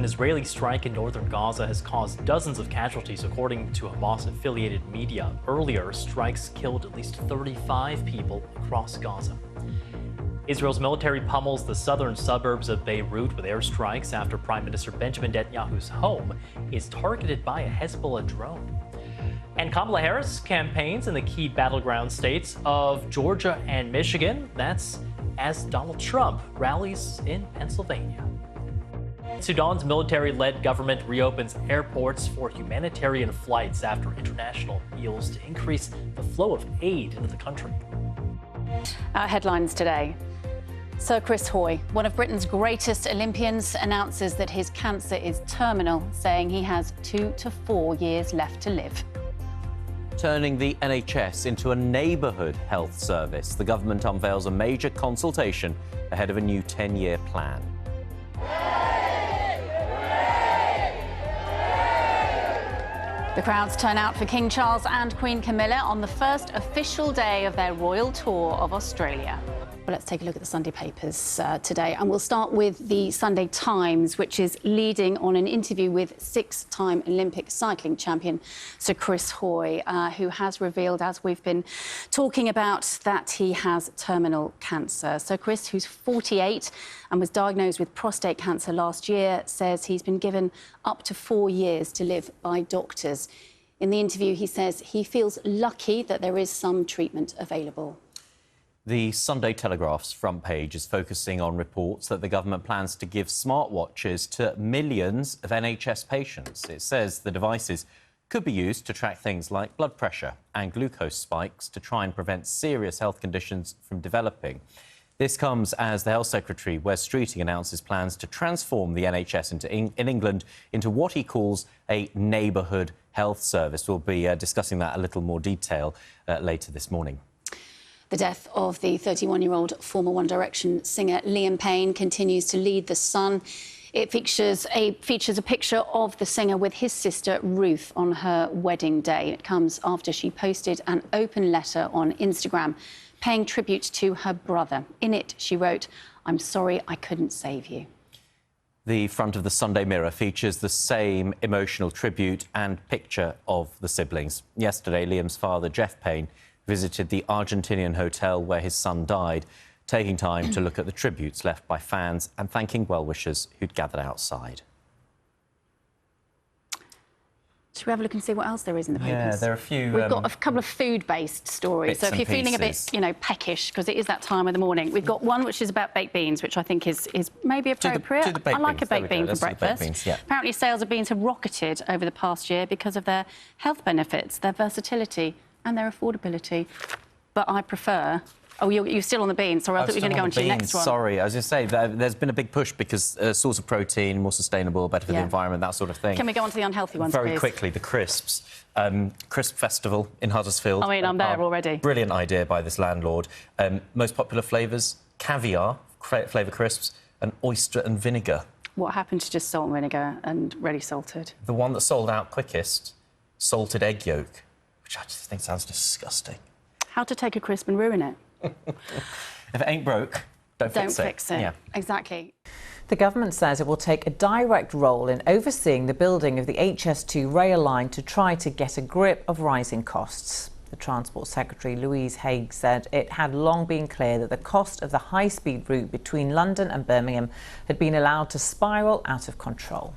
Israeli strike in northern Gaza has caused dozens of casualties, according to Hamas-affiliated media. Earlier, strikes killed at least 35 people across Gaza. Israel's military pummels the southern suburbs of Beirut with airstrikes after Prime Minister Benjamin Netanyahu's home is targeted by a Hezbollah drone. And Kamala Harris campaigns in the key battleground states of Georgia and Michigan. That's as Donald Trump rallies in Pennsylvania. Sudan's military-led government reopens airports for humanitarian flights after international appeals to increase the flow of aid into the country. Our headlines today. Sir Chris Hoy, one of Britain's greatest Olympians, announces that his cancer is terminal, saying he has 2 to 4 years left to live. Turning the NHS into a neighbourhood health service, the government unveils a major consultation ahead of a new 10-year plan. The crowds turn out for King Charles and Queen Camilla on the first official day of their royal tour of Australia. Well, let's take a look at the Sunday papers today, and we'll start with the Sunday Times, which is leading on an interview with 6-time Olympic cycling champion Sir Chris Hoy, who has revealed, as we've been talking about, that he has terminal cancer. So Chris, who's 48 and was diagnosed with prostate cancer last year, says he's been given up to 4 years to live by doctors. In the interview, he says he feels lucky that there is some treatment available. The Sunday Telegraph's front page is focusing on reports that the government plans to give smartwatches to millions of NHS patients. It says the devices could be used to track things like blood pressure and glucose spikes to try and prevent serious health conditions from developing. This comes as the Health Secretary, Wes Streeting, announces plans to transform the NHS in England into what he calls a neighbourhood health service. We'll be discussing that in a little more detail later this morning. The death of the 31-year-old former One Direction singer Liam Payne continues to lead The Sun. It features a picture of the singer with his sister Ruth on her wedding day. It comes after she posted an open letter on Instagram paying tribute to her brother. In it, she wrote, "I'm sorry I couldn't save you." The front of the Sunday Mirror features the same emotional tribute and picture of the siblings. Yesterday, Liam's father, Jeff Payne, visited the Argentinian hotel where his son died, taking time to look at the tributes left by fans and thanking well-wishers who'd gathered outside. Should we have a look and see what else there is in the papers? Yeah, there are a few... We've got a couple of food-based stories, so if you're feeling a bit, peckish, because it is that time of the morning, we've got one which is about baked beans, which I think is maybe appropriate. I like a baked bean for breakfast. Apparently, sales of beans have rocketed over the past year because of their health benefits, their versatility and their affordability. But I prefer... Oh, you're still on the beans. Sorry, I thought you were going to go on to your next one. Sorry, I was just saying, there's been a big push because source of protein, more sustainable, better for the environment, that sort of thing. Can we go on to the unhealthy ones, Very please? quickly, the crisps. Crisp Festival in Huddersfield. I mean, I'm there already. Brilliant idea by this landlord. Most popular flavours, caviar, flavour crisps, and oyster and vinegar. What happened to just salt and vinegar and ready salted? The one that sold out quickest, salted egg yolk, which I just think sounds disgusting. How to take a crisp and ruin it? If it ain't broke, don't fix it. Yeah. Exactly. The government says it will take a direct role in overseeing the building of the HS2 rail line to try to get a grip of rising costs. The Transport Secretary, Louise Haigh, said it had long been clear that the cost of the high-speed route between London and Birmingham had been allowed to spiral out of control.